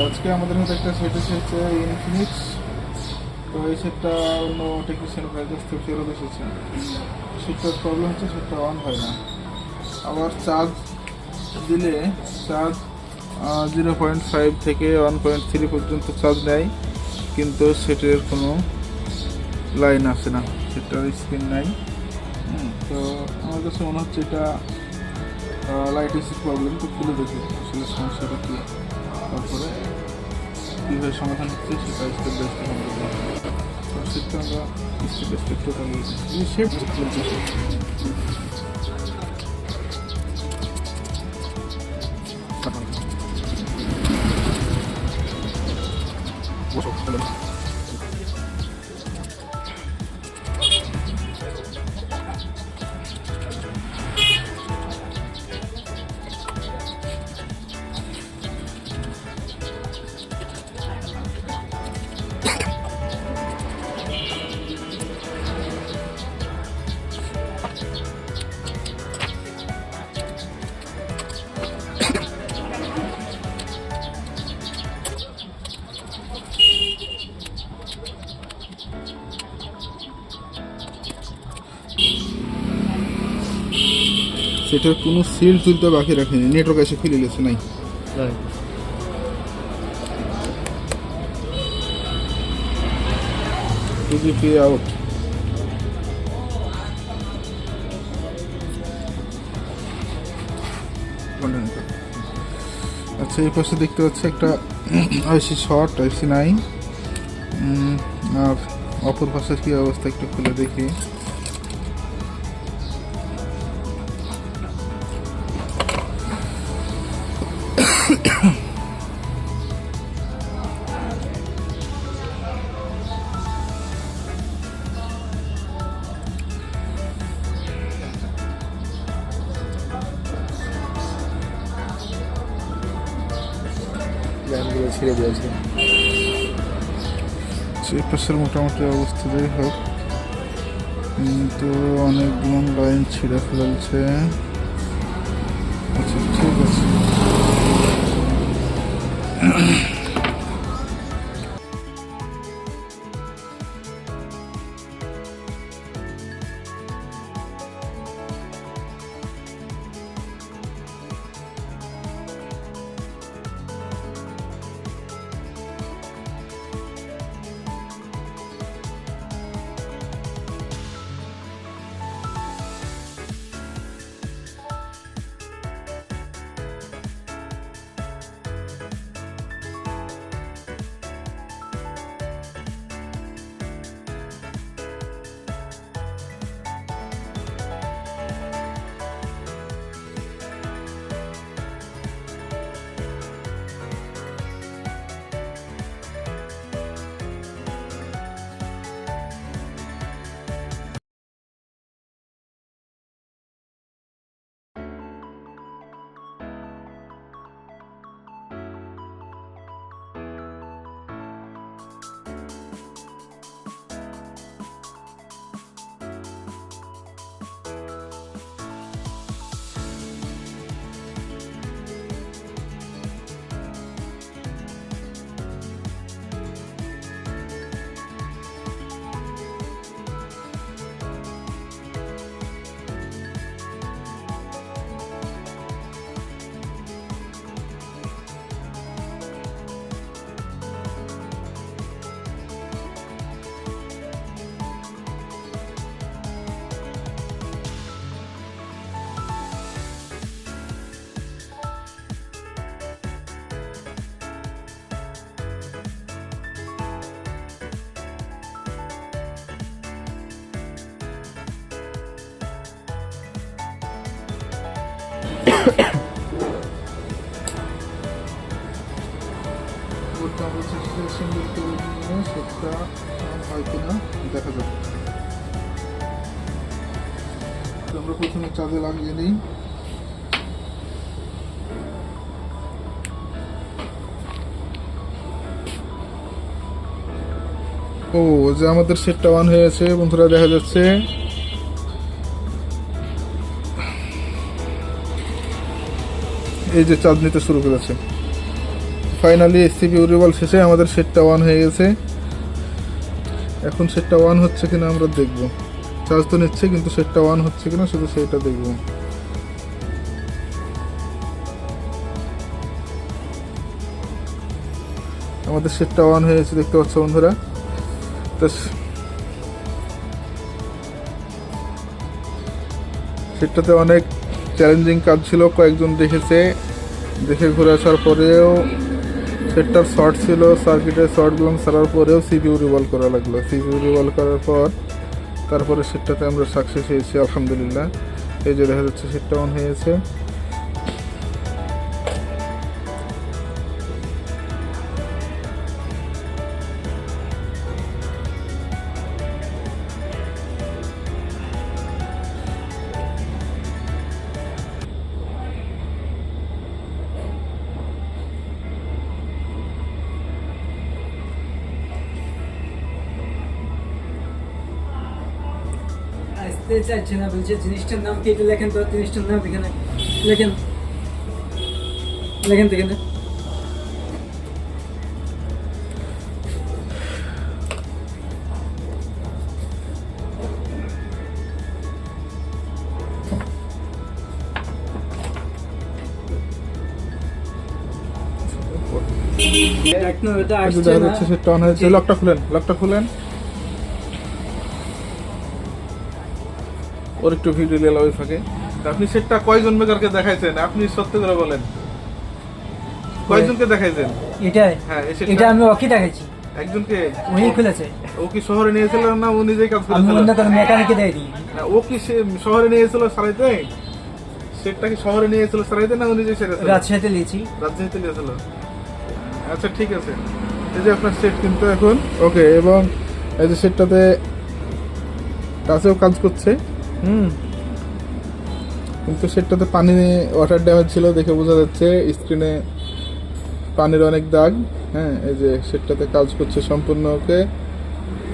আজকে আমাদের হাতে একটা সেট এসেছে ইনফিনিক্স। তো এই সেটটা অন্য টেকনিশিয়ান ভাইয়ের কাছ থেকে ফেরত এসেছে। সেটটার প্রবলেম হচ্ছে সেটটা অন হয় না। আবার চার্জ দিলে চার্জ 0.5 থেকে 1.3 পর্যন্ত চার্জ নেয়, কিন্তু সেটের কোনো লাইন আসে না, সেটার স্ক্রিন নাই। তো আমার কাছে মনে হচ্ছে এটা লাইট এসি প্রবলেম। তো খুলে দেখি আসলে সমস্যাটা কী, তারপরে কীভাবে সমাধান হচ্ছে সেটা স্টেপ বাই স্টেপ আমরা দেখি। তো সেটা আমরা step by step total shape চলছে। সেটার কোনো সিল তুলতে বাকি রাখেনি, নেটওয়ার্ক এসে খুলে গেছে নাই। টুজিপি আউট। আচ্ছা, এই পাশে দেখতে পাচ্ছি একটা আইসি শর্ট, আইসি নাই। আর অপর পাশে কী অবস্থা একটু খুলে দেখি। ছিঁড়ে দিয়েছে। এই পাশের মোটামুটি অবস্থা যাই হোক, কিন্তু অনেকগুলো লাইন ছিঁড়ে ফেলছে। আচ্ছা, ঠিক আছে। সেটা হয় কিনা দেখা যাবে। আমরা প্রথমে চাঁদে লাগিয়ে নিই। ও, যে আমাদের সেটটা অন হয়েছে বন্ধুরা, দেখা যাচ্ছে এই যে চাঁদ নিতে শুরু করেছে। ফাইনালি সিপিইউ রিভলভ শেষে আমাদের সেটটা অন হয়ে গেছে। এখন সেটটা অন হচ্ছে কিনা আমরা দেখব। চার্জ তো নিচ্ছে কিন্তু সেটটা অন হচ্ছে কিনা শুধু সেটা দেখব। আমাদের সেটটা অন হয়েছে দেখতে পাচ্ছ বন্ধুরা। তো সেটটাতে অনেক চ্যালেঞ্জিং কাজ ছিল, কয়েকজন দেখেছে, দেখে ঘুরে আসার পরেও সেটটার শর্ট ছিল, সার্কিটের শর্টগুলো সারার পরেও সিপিইউ রিভলভ করা লাগলো। সিপিইউ রিভলভ করার পর তারপরে সেটটাতে আমরা সাকসেস হয়েছি আলহামদুলিল্লাহ। এই যে দেখা যাচ্ছে সেটটা অন হয়েছে। আসতে চাইছে না, বলছে জিনিসটার নাম কি, এটা লেখেন তো, জিনিসটার নাম এখানে লেখেন, লেখেন তো এখানে। এটা এই যে আসছে দেখা না। যাচ্ছে সেটটা অন হয়েছে। লকটা খুলেন, লকটা খুলেন। ওর একটু ভিডিও নিলাম ওই ফাঁকে। আপনি সেটটা কয়জন মেকারকে দেখাইছেন? আপনি সত্যি করে বলেন, কয়জনকে দেখাইছেন? এটাই, হ্যাঁ, এটা আমি ওকে দেখাইছি, একজনকে। উনি খুলেছে। ও কি শহরে নিয়েছিল না ও নিজেই কাজ আমি করেছিল? অন্য কোনো মেকানিকে দেয়নি। ও কি শহরে নিয়েছিল সারাইতে? সেটটা কি শহরে নিয়েছিল সারাইতে না ও নিজেই সেরেছিল? রাজশাহীতে নিয়েছি। রাজশাহীতে নিয়েছিল। আচ্ছা ঠিক আছে। এই যে আপনার সেট কিন্তু এখন ওকে, এবং এই যে সেটটাতে টাচেও কাজ করছে। কিন্তু সেটটাতে পানি ওয়াটার ড্যামেজ ছিল দেখে বোঝা যাচ্ছে, স্ক্রিনে পানির অনেক দাগ। হ্যাঁ, এই যে সেটটাতে কাজ করছে সম্পূর্ণ ওকে।